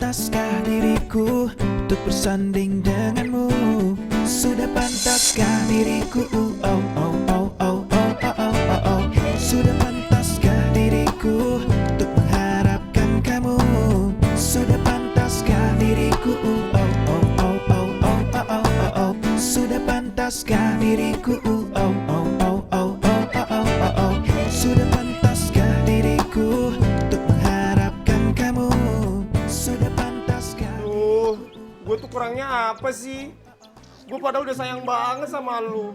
pantaskah diriku untuk bersanding denganmu? Sudah pantaskah diriku? Oh oh oh oh oh oh oh oh oh. Sudah pantaskah diriku untuk mengharapkan kamu? Sudah pantaskah diriku? Oh oh oh oh oh oh oh oh oh. Sudah pantaskah diriku? Oh oh oh oh oh oh oh oh. Sudah pantaskah diriku untuk mengharapkan kamu? Sudah pantaskah? Gue tuh kurangnya apa sih? Gue padahal udah sayang banget sama lu.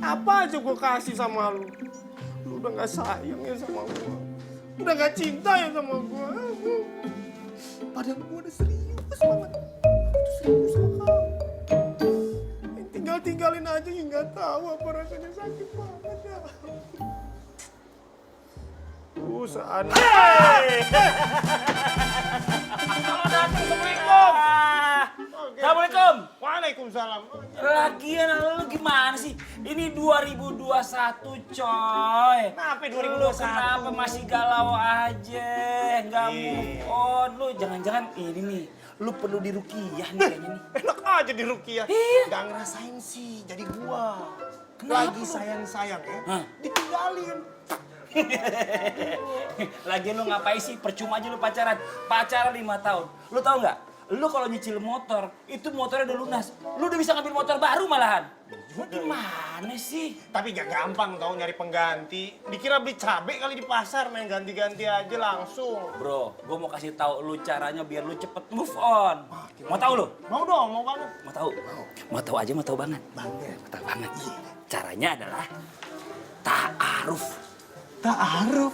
Apa aja gue kasih sama lu. Lu udah gak sayang ya sama gue. Udah gak cinta ya sama gue. Padahal gue udah serius banget. Udah serius sama kamu. Tinggal-tinggalin aja yang gak tahu apa rasanya sakit banget ya. Seandainya. Assalamualaikum. Assalamualaikum. Waalaikumsalam. Lagian lu gimana sih? Ini 2021 coy. Kenapa 2021? Lu kenapa masih galau aja? Nggak move on. Lu jangan-jangan ini nih. Lu perlu diruqyah nih kayaknya nih. Enak aja di Rukiah. Iya. Gak ngerasain sih jadi gua. Kenapa Lagi lu? sayang-sayang ya. Hah? Ditinggalin. Lagian lu ngapain sih? Percuma aja lu pacaran. Pacaran 5 tahun. Lu tahu nggak? Lu kalau nyicil motor, itu motornya udah lunas. Lu udah bisa ngambil motor baru malahan. Lu gimana sih? Tapi gak gampang tau nyari pengganti. Dikira beli cabai kali di pasar, main ganti-ganti aja langsung. Bro, gue mau kasih tahu lu caranya biar lu cepet move on. Mau tahu lu? Mau dong, mau banget. Mau tahu? Mau tahu aja, mau tahu banget. Mau tahu banget. Caranya adalah ta'aruf. Ta'aruf.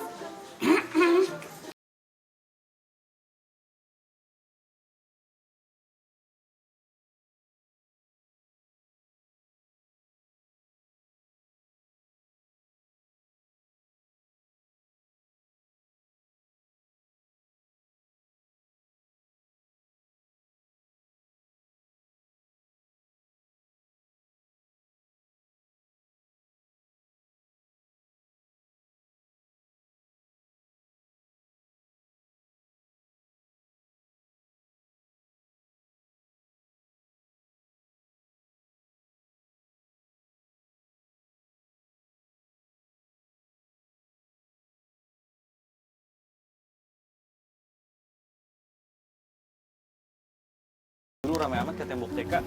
Dulu ramai amat ke tembok TK.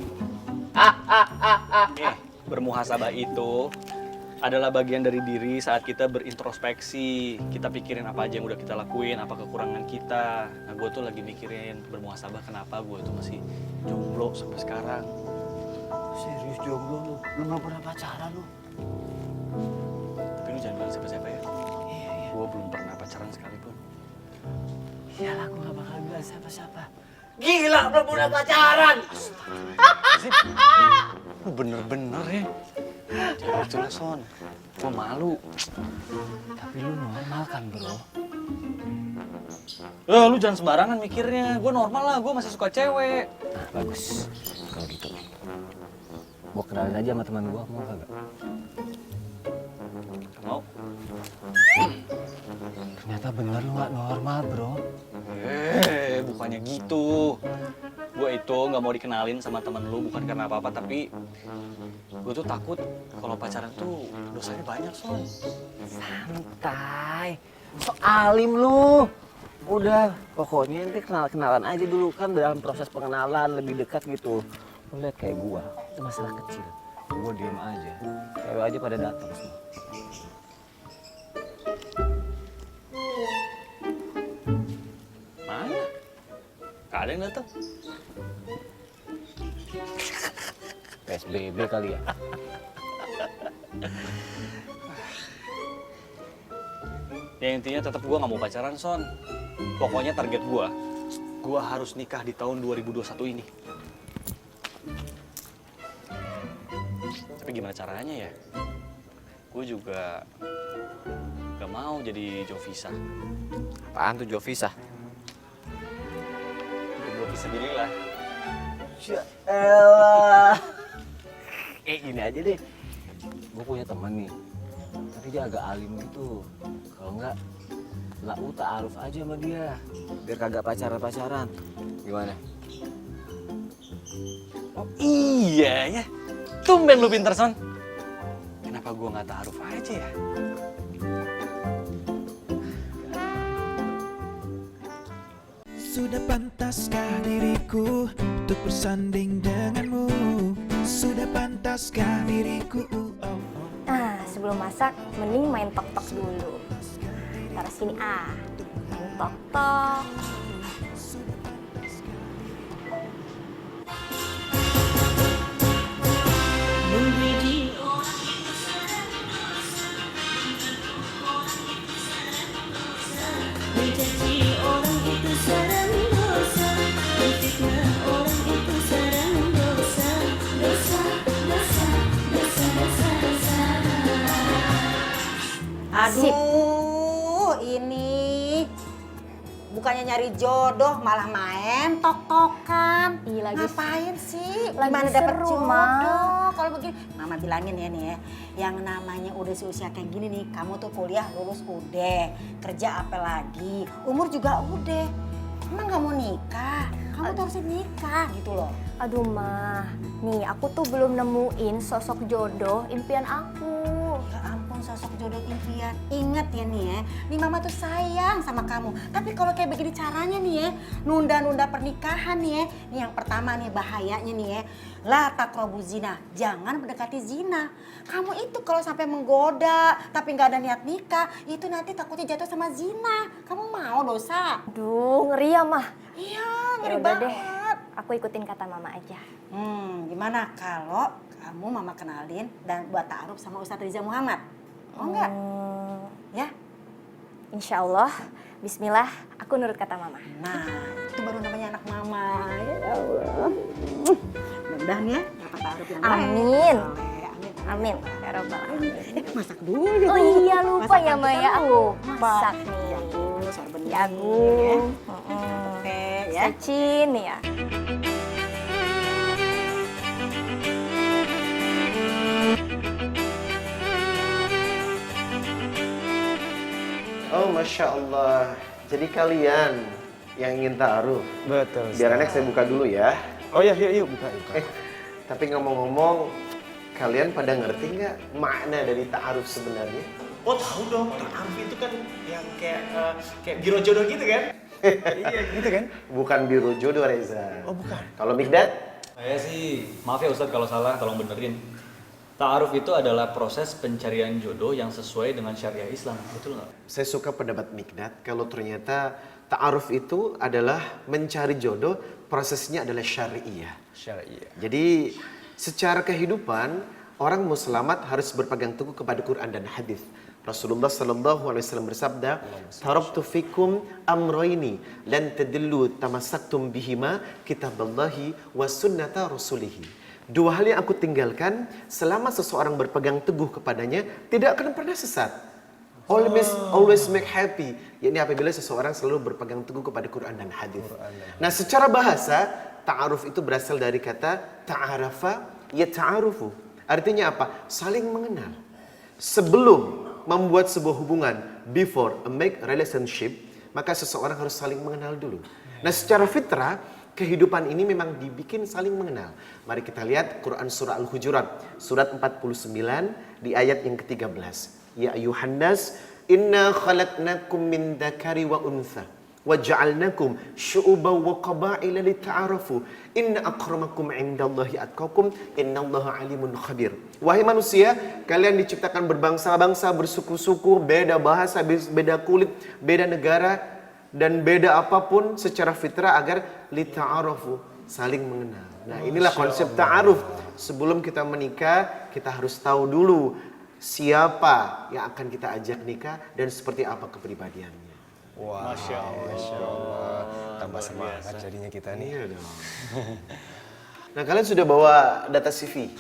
Bermuhasabah itu adalah bagian dari diri saat kita berintrospeksi. Kita pikirin apa aja yang udah kita lakuin, apa kekurangan kita. Nah, gue tuh lagi mikirin bermuhasabah kenapa gue tuh masih jomblo sampai sekarang. Serius jomblo lu? Lu gak pernah pacaran lu? Tapi lu jangan bilang siapa-siapa ya. Iya. Gue belum pernah pacaran sekalipun. Iyalah, gue gak bakal bilang siapa-siapa. Gila, belum pernah pacaran! Lu bener-bener ya. Jangan gitu lah, Son. Gue malu. Tapi lu normal kan, bro? Lu jangan sembarangan mikirnya. Gue normal lah, gue masih suka cewek. Nah, bagus. Kalau gitu. Gue kenalin aja sama teman gue, mau kagak? Mau? Ternyata bener lu gak normal, bro. Bukannya gitu. Gue itu nggak mau dikenalin sama temen lu bukan karena apa-apa, tapi gue tuh takut kalau pacaran tuh dosanya banyak, Son. Santai. So alim lu. Udah, pokoknya nanti kenalan aja dulu kan dalam proses pengenalan lebih dekat gitu. Lu lihat kayak gua, itu masalah kecil. Gua diem aja. Cewek aja pada datang semua. Mana? Gak ada yang datang. PSBB kali ya. Ya intinya tetap gue nggak mau pacaran, Son. Pokoknya target gue harus nikah di tahun 2021 ini. Tapi gimana caranya ya? Gue juga gak mau jadi Jovisa. Apaan tuh Jovisa? Gue bisa dirilah. Ya elah. Gini aja deh. Gue punya teman nih. Tapi dia agak alim gitu. Kalau enggak, lah ta'aruf aja sama dia. Biar kagak pacaran-pacaran. Gimana? Oh iya ya, tumben lu pinter Son. Kenapa gua nggak ta'aruf aja ya? Sudah pantaskah diriku untuk bersanding denganmu? Sudah pantaskah diriku? Nah, sebelum masak, mending main tok-tok dulu. Taruh sini, main tok-tok. Aduh, ini bukannya nyari jodoh malah main tok-tokan. Ih, lagi ngapain sih? lagi Gimana dapet seru, jodoh? Ma. Kalau begini, Mama bilangin ya nih ya, yang namanya udah seusia kayak gini nih, kamu tuh kuliah lulus udah, kerja apa lagi, umur juga udah. Emang gak mau nikah? Kamu tuh harus nikah gitu loh. Aduh, Ma. Nih, aku tuh belum nemuin sosok jodoh impian aku. Ya ampun, sosok jodoh impian. Ingat ya nih ya, nih Mama tuh sayang sama kamu. Tapi kalau kayak begini caranya nih ya, nunda-nunda pernikahan nih ya. Nih yang pertama nih bahayanya nih ya, la taqrabu zina, jangan mendekati zina. Kamu itu kalau sampai menggoda tapi nggak ada niat nikah, itu nanti takutnya jatuh sama zina. Kamu mau dosa? Aduh, ngeri ya, Ma. Iya, ngeri Yaudah deh, banget. aku ikutin kata Mama aja. Gimana kalau kamu Mama kenalin dan buat ta'aruf sama Ustadz Riza Muhammad? Mau nggak? Ya? Insya Allah, bismillah, aku nurut kata Mama. Nah, itu baru namanya anak Mama. Ya Allah. Mudah-mudahan ya dapat ta'aruf yang baik. Amin. Soleh, amin. Amin, ya Rabbal Alamin. Masak dulu. Oh iya, lupa ya, Ma ya. Aku Masak masak nih. Jagung, sorben Jagung. Oke, ya. Secin ya. Oh, Masya Allah. Jadi kalian yang ingin ta'aruf. Betul. Biar anak saya buka dulu ya. Oh ya, yuk buka. Tapi ngomong-ngomong, kalian pada ngerti nggak makna dari ta'aruf sebenarnya? Oh tahu dong, ta'aruf itu kan yang kayak biro jodoh gitu kan? Iya gitu kan? Bukan biro jodoh, Reza. Oh bukan. Kalau Mikdad? Saya sih, maaf ya Ustadz kalau salah, tolong benerin. Ta'aruf itu adalah proses pencarian jodoh yang sesuai dengan syariah Islam, betul nggak? Saya suka pendapat Mikdad kalau ternyata ta'aruf itu adalah mencari jodoh, prosesnya adalah syariah. Syariah. Jadi secara kehidupan orang mau selamat harus berpegang teguh kepada Quran dan hadis. Rasulullah sallallahu alaihi wasallam bersabda, "Taraktu fikum amrayni lan tadillu tamassaktum bihima kitaballahi wa sunnata rasulih." Dua hal yang aku tinggalkan selama seseorang berpegang teguh kepadanya tidak akan pernah sesat. Always make happy. Yakni apabila seseorang selalu berpegang teguh kepada Quran dan hadis. Nah, secara bahasa ta'aruf itu berasal dari kata ta'arafa yata'arufu. Artinya apa? Saling mengenal. Sebelum membuat sebuah hubungan, before a make relationship, maka seseorang harus saling mengenal dulu. Nah, secara fitrah kehidupan ini memang dibikin saling mengenal. Mari kita lihat Quran surah Al-Hujurat, surat 49 di ayat yang ke-13. Ya ayuhan nas, inna khalaqnakum min dzakari wa untha wa ja'alnakum syu'uban wa qaba'ila lita'arafu. Inna akramakum 'indallahi atqakum, innallaha 'alimun khabir. Wahai manusia, kalian diciptakan berbangsa-bangsa, bersuku-suku, beda bahasa, beda kulit, beda negara, dan beda apapun secara fitrah agar lita'arafu, saling mengenal. Nah, inilah konsep ta'aruf. Sebelum kita menikah, kita harus tahu dulu siapa yang akan kita ajak nikah dan seperti apa kepribadiannya. Wah, Masya Allah. Tambah semangat jadinya kita nih. Iya dong. Nah, kalian sudah bawa data CV?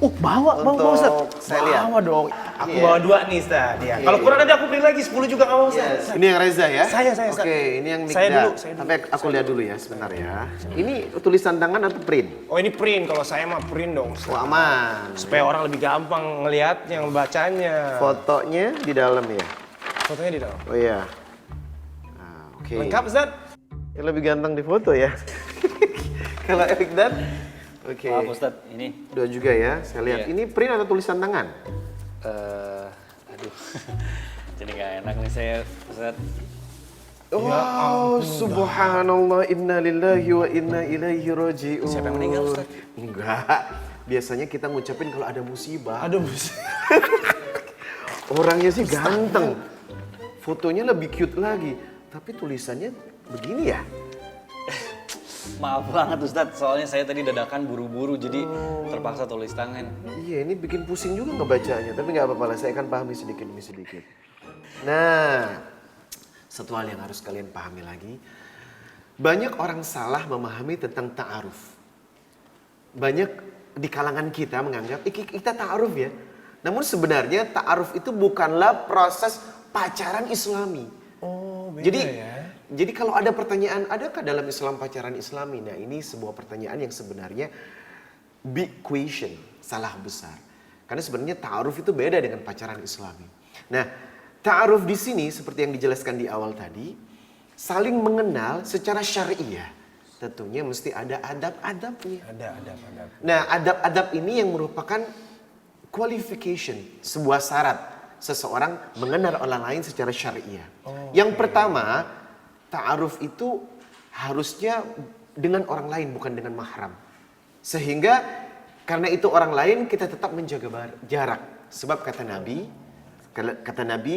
Bawa Ustaz. Untuk saya lihat. Bawa dong. Aku Iya. bawa 2 nih Ustaz. Ya. Kalau kurang nanti aku beli lagi 10 juga nggak mau Ustaz. Ini yang Reza ya? Saya. Oke, ini yang Mikdad. Saya dulu. Sampai aku lihat dulu ya, sebentar ya. Ini tulisan tangan atau print? Oh ini print, kalau saya mah print dong Ustaz. Oh, aman. Supaya orang lebih gampang ngelihatnya, membacanya. Fotonya di dalam ya? Fotonya di dalam. Oh iya. Oke. Lengkap Ustaz? Yang lebih ganteng di foto ya. Kalau Erik dan? Oke. Maaf Ustadz, ini. Dua juga ya, saya lihat. Iya. Ini print atau tulisan tangan? Aduh. Jadi nggak enak nih saya, Ustadz. Wow, subhanallah, inna lillahi wa inna ilaihi raji'un. Siapa yang meninggal, Ustaz? Enggak. Biasanya kita ngucapin kalau ada musibah. Ada musibah. Orangnya sih ganteng. Fotonya lebih cute lagi. Tapi tulisannya begini ya? Maaf banget Ustadz, soalnya saya tadi dadakan buru-buru jadi terpaksa tulis tangan. Iya, ini bikin pusing juga ngebacanya. Tapi nggak apa-apa lah, saya akan pahami sedikit demi sedikit. Nah, satu hal yang harus kalian pahami lagi. Banyak orang salah memahami tentang ta'aruf. Banyak di kalangan kita menganggap, kita ta'aruf ya. Namun sebenarnya ta'aruf itu bukanlah proses pacaran islami. Oh, beda ya. Jadi kalau ada pertanyaan, adakah dalam Islam pacaran islami? Nah ini sebuah pertanyaan yang sebenarnya big question, salah besar. Karena sebenarnya ta'aruf itu beda dengan pacaran islami. Nah, ta'aruf di sini seperti yang dijelaskan di awal tadi, saling mengenal secara syariah. Tentunya mesti ada adab-adabnya. Ada adab. Nah, adab-adab ini yang merupakan qualification, sebuah syarat seseorang mengenal orang lain secara syariah. Yang pertama, ta'aruf itu harusnya dengan orang lain, bukan dengan mahram. Sehingga karena itu orang lain, kita tetap menjaga jarak. Sebab kata Nabi,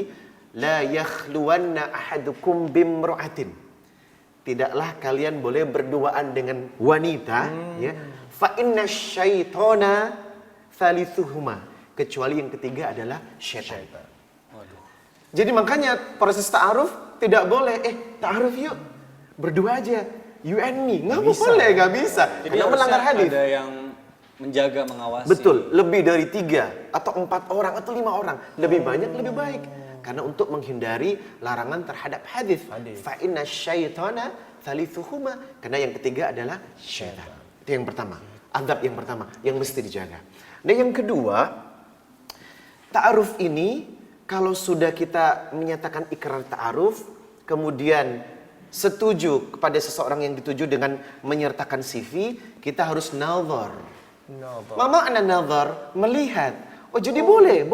la yakhluwanna ahadukum bimra'atin. Tidaklah kalian boleh berduaan dengan wanita, ya. Fa inna syaitana thalithuhuma. Kecuali yang ketiga adalah syaitan. Jadi makanya proses ta'aruf tidak boleh, ta'aruf yuk, berdua aja, you and me. Nggak boleh, nggak bisa. Jadi Karena melanggar hadis. ada yang menjaga, mengawasi. Betul, lebih dari 3 atau 4 orang atau 5 orang. Lebih banyak, lebih baik. Karena untuk menghindari larangan terhadap hadis. Fa inna syaitana thalithuhuma. Karena yang ketiga adalah syaitan. Itu yang pertama. Adab yang pertama, yang mesti dijaga. Nah yang kedua, ta'aruf ini kalau sudah kita menyatakan ikrar ta'aruf, kemudian setuju kepada seseorang yang dituju dengan menyertakan CV, kita harus nazar. Mama ana nazar, melihat. Oh jadi boleh.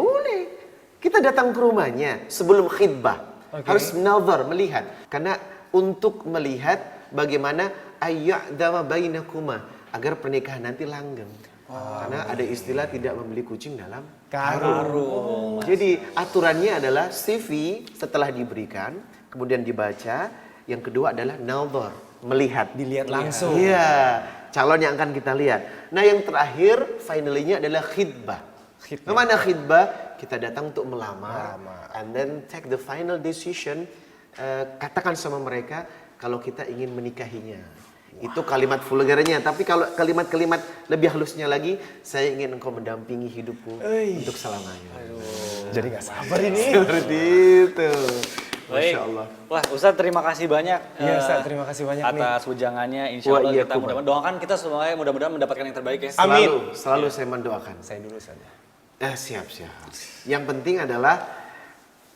Kita datang ke rumahnya sebelum khidbah. Harus nazar, melihat. Karena untuk melihat bagaimana ayya'dama bainakuma, agar pernikahan nanti langgeng. Karena ada istilah tidak membeli kucing dalam karung. Jadi aturannya adalah CV setelah diberikan, kemudian dibaca. Yang kedua adalah nazar, melihat. Dilihat langsung. Iya, calon yang akan kita lihat. Nah yang terakhir, finally-nya adalah khidbah. Kemana khidbah? Kita datang untuk melamar. And then take the final decision. Katakan sama mereka kalau kita ingin menikahinya. Itu kalimat vulgarnya, tapi kalau kalimat-kalimat lebih halusnya lagi, saya ingin engkau mendampingi hidupku untuk selamanya. Jadi nggak sabar ini. Seperti itu. Baik. Masya Allah. Wah Ustadz terima kasih banyak. Iya Ustaz, terima kasih banyak nih. Atas wejangannya, insya Allah kita mudah-mudahan kita semuanya mudah-mudahan mendapatkan yang terbaik ya. Selalu saya mendoakan. Saya dulu saja. Siap. Yang penting adalah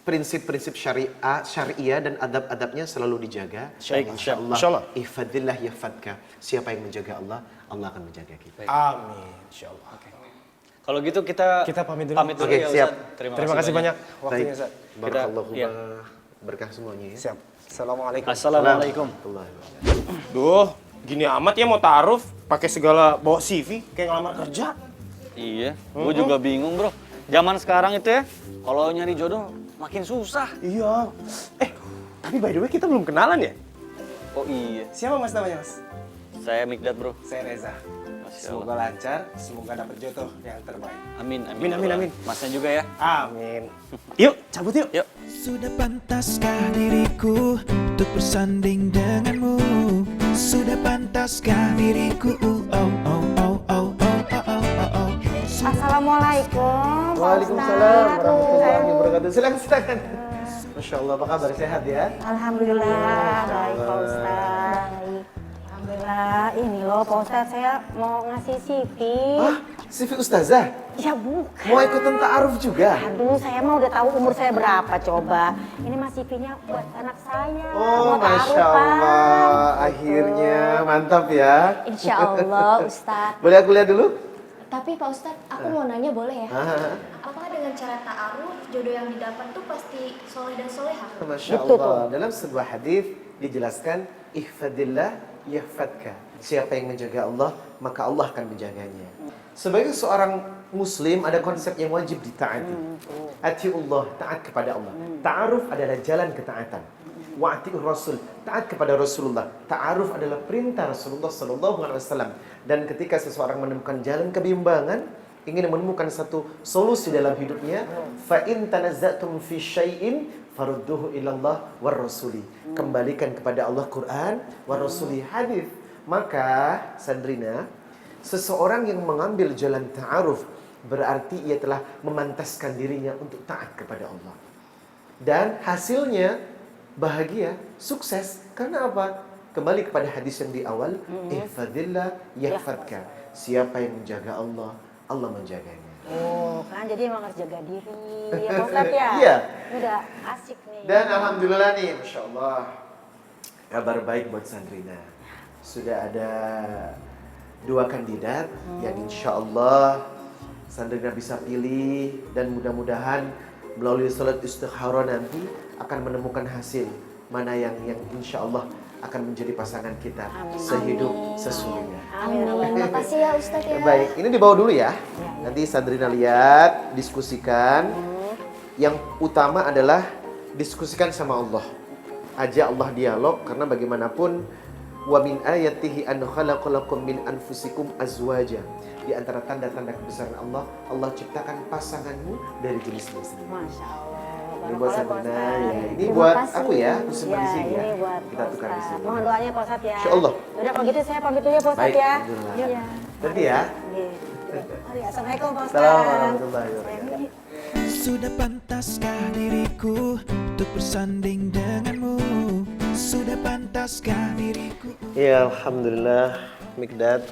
prinsip-prinsip syariah dan adab-adabnya selalu dijaga. Insya Allah. Insya Allah. Ihfadillah yahfadka. Siapa yang menjaga Allah, Allah akan menjaga kita. Amin. Insya Allah. Kalau gitu kita pamit dulu. Pamit dulu Oke, ya siap. Ustadz. Terima kasih banyak waktunya Ustaz. Barakallahu iya. berkah semuanya ya. Siap. Assalamualaikum. Assalamualaikum. Duh, gini amat ya mau taruh pakai segala bawa CV kayak ngelamar kerja. Iya, gue juga bingung bro. Zaman sekarang itu ya, kalau nyari jodoh makin susah. Iya. Tapi by the way kita belum kenalan ya? Oh iya, Siapa Mas namanya Mas? saya Mikdad bro. Saya Reza. Masya Semoga lancar, semoga dapat jodoh yang terbaik. Amin. Amin. Masnya juga ya. Amin. Yuk, cabut yuk. Yuk. Sudah pantaskah diriku untuk bersanding denganmu? Sudah pantaskah diriku? Assalamualaikum. Pak Waalaikumsalam Ustadz. warahmatullahi wabarakatuh. Silakan. Masya Allah, apa kabar? Sehat ya? Alhamdulillah, baik Pak Ustadz. Alhamdulillah. Lah ini loh Pak Ustadz, saya mau ngasih CV. Hah? CV Ustazah? Ya bukan. Mau ikutan ta'aruf juga? Aduh, saya mah udah tahu umur saya berapa coba. Ini mah CV-nya buat anak saya. Oh, Mau ta'aruf, Masya Pak. Allah. Akhirnya, mantap ya. Insya Allah, Ustadz. Boleh aku lihat dulu? Tapi Pak Ustadz, aku mau nanya boleh ya? Ah, Apakah dengan cara ta'aruf, jodoh yang didapat tuh pasti soleh dan soleha? Masya Betul, Allah. Dalam sebuah hadis dijelaskan, ihfadillah yahfadka. Siapa yang menjaga Allah, maka Allah akan menjaganya. Sebagai seorang Muslim ada konsep yang wajib ditaati. Atiullah, taat kepada Allah. Ta'aruf adalah jalan ketaatan. Wa'atiur Rasul, taat kepada Rasulullah. Ta'aruf adalah perintah Rasulullah SAW. Dan ketika seseorang menemukan jalan kebimbangan, ingin menemukan satu solusi dalam hidupnya, fa in tanazzatum fi syai'in farudduhu ilallah war rasuli. Kembalikan kepada Allah Quran, war rasuli hadis. Maka Sandrina, seseorang yang mengambil jalan ta'aruf berarti ia telah memantaskan dirinya untuk taat kepada Allah. Dan hasilnya bahagia, sukses. Karena apa? Kembali kepada hadis yang di awal, ihfadillah yahfadka. Siapa yang menjaga Allah, Allah menjaganya. Oh, kan jadi emang harus jaga diri. Ya Pak Ustadz ya? Iya. Udah asik nih. Dan alhamdulillah nih, Masya Allah, kabar baik buat Sandrina. Sudah ada 2 kandidat yang insya Allah Sandrina bisa pilih, dan mudah-mudahan melalui salat istikharah nanti akan menemukan hasil mana yang insya Allah akan menjadi pasangan kita sehidup sesurga. Amin. Makasih ya Ustadz ya. Baik, ini dibawa dulu ya. Nanti Sandrina lihat, diskusikan. Yang utama adalah diskusikan sama Allah. Ajak Allah dialog, karena bagaimanapun wa min ayatihi an khalaqalakum min anfusikum azwaja. Di antara tanda-tanda kebesaran Allah, Allah ciptakan pasanganmu dari jenismu sendiri. Masya Allah. Ini buat Barakallah, Pak Sandrina, Ustadz. ya. Ini Terima buat kasih. aku ya, aku simpan di sini ya. Ini buat Kita Pak tukar di Ustadz. sini. Mohon doanya Pak Ustadz ya. Insya Allah. Udah kalau gitu saya pamit dulu ya Pak Ustadz Baik, ya. alhamdulillah. Iya. Nanti ya. Iya. Mari, Assalamualaikum Pak Ustadz. Assalamualaikum warahmatullahi wabarakatuh. Sudah pantaskah diriku untuk bersanding denganmu? Sudah pantaskah diriku? Ya, alhamdulillah, Mikdad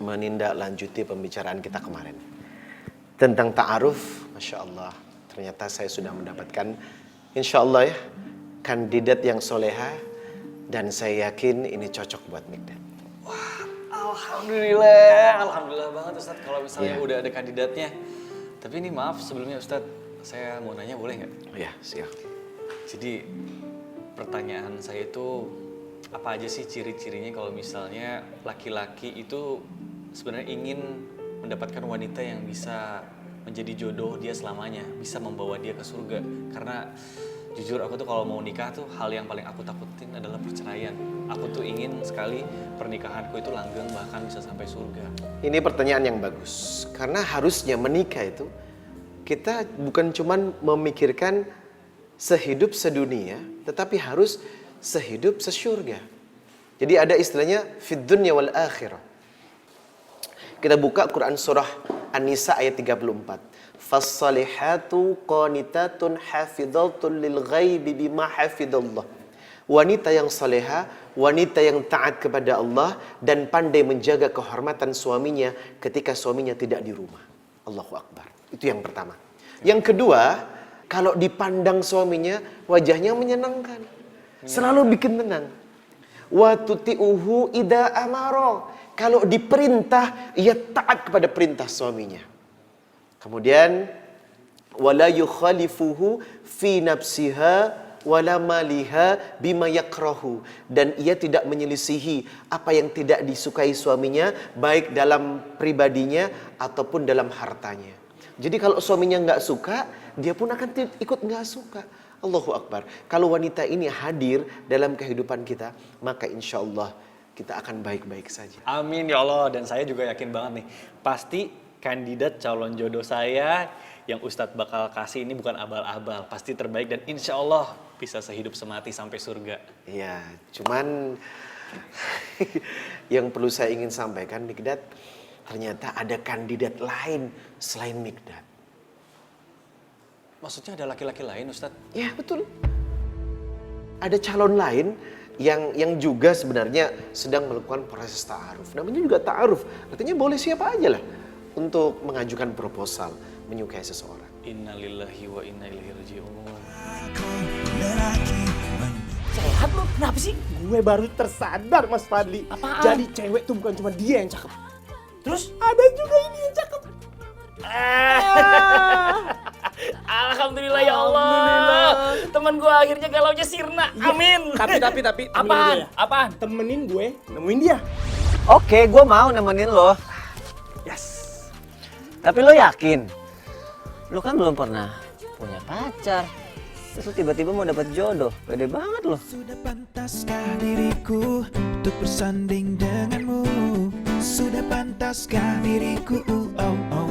menindaklanjuti pembicaraan kita kemarin tentang ta'aruf. Masya Allah, ternyata saya sudah mendapatkan, insya Allah ya, kandidat yang soleha, dan saya yakin ini cocok buat Mikdad. Alhamdulillah banget Ustadz kalau misalnya Iya. udah ada kandidatnya. Tapi ini maaf sebelumnya Ustadz, saya mau nanya boleh nggak? Ya, siap. Jadi pertanyaan saya itu apa aja sih ciri-cirinya kalau misalnya laki-laki itu sebenarnya ingin mendapatkan wanita yang bisa menjadi jodoh dia selamanya, bisa membawa dia ke surga. Karena jujur aku tuh kalau mau nikah tuh hal yang paling aku takutin adalah perceraian. Aku tuh ingin sekali pernikahanku itu langgeng, bahkan bisa sampai surga. Ini pertanyaan yang bagus, karena harusnya menikah itu kita bukan cuman memikirkan sehidup sedunia, tetapi harus sehidup sesyurga. Jadi ada istilahnya fid dunya wal akhirah. Kita buka Quran surah An-Nisa ayat 34. Fassalihatu qanitatun hafidhatun lil ghaibi bima hafidallah. Wanita yang saleha, wanita yang taat kepada Allah dan pandai menjaga kehormatan suaminya ketika suaminya tidak di rumah. Allahu Akbar. Itu yang pertama. Yang kedua, kalau dipandang suaminya wajahnya menyenangkan. Selalu bikin tenang. Wa tuti'uhu ida amaro. Kalau diperintah, ia taat kepada perintah suaminya. Kemudian wala yukhalifuhu fi nafsiha wala maliha bima yakrahu, dan ia tidak menyelisihi apa yang tidak disukai suaminya, baik dalam pribadinya ataupun dalam hartanya. Jadi kalau suaminya nggak suka, dia pun akan ikut nggak suka. Allahu Akbar. Kalau wanita ini hadir dalam kehidupan kita, maka insya Allah kita akan baik-baik saja. Amin ya Allah, dan saya juga yakin banget nih, pasti kandidat calon jodoh saya yang Ustadz bakal kasih ini bukan abal-abal, pasti terbaik dan insya Allah bisa sehidup semati sampai surga. Iya, cuman yang perlu saya ingin sampaikan, Mikdad, ternyata ada kandidat lain selain Mikdad. Maksudnya ada laki-laki lain Ustadz? Ya betul. Ada calon lain yang juga sebenarnya sedang melakukan proses ta'aruf. Namanya juga ta'aruf, artinya boleh siapa aja lah untuk mengajukan proposal menyukai seseorang. Innalillahi wa inna ilaihi raji'un. Sehat lu, kenapa sih? Gue baru tersadar Mas Fadli. Apaan? Jadi cewek tuh bukan cuma dia yang cakep. Terus? Ada juga ini yang cakep. Alhamdulillah ya Allah. Temen gue akhirnya galaunya sirna. Amin. Tapi Apaan? Apaan? temenin gue nemuin dia. Oke, gue mau nemenin lo. Yes. Tapi lo yakin? Lo kan belum pernah punya pacar. Terus lo tiba-tiba mau dapat jodoh. Pede banget lo. Sudah pantaskah diriku untuk bersanding denganmu? Sudah pantaskah diriku oh, oh,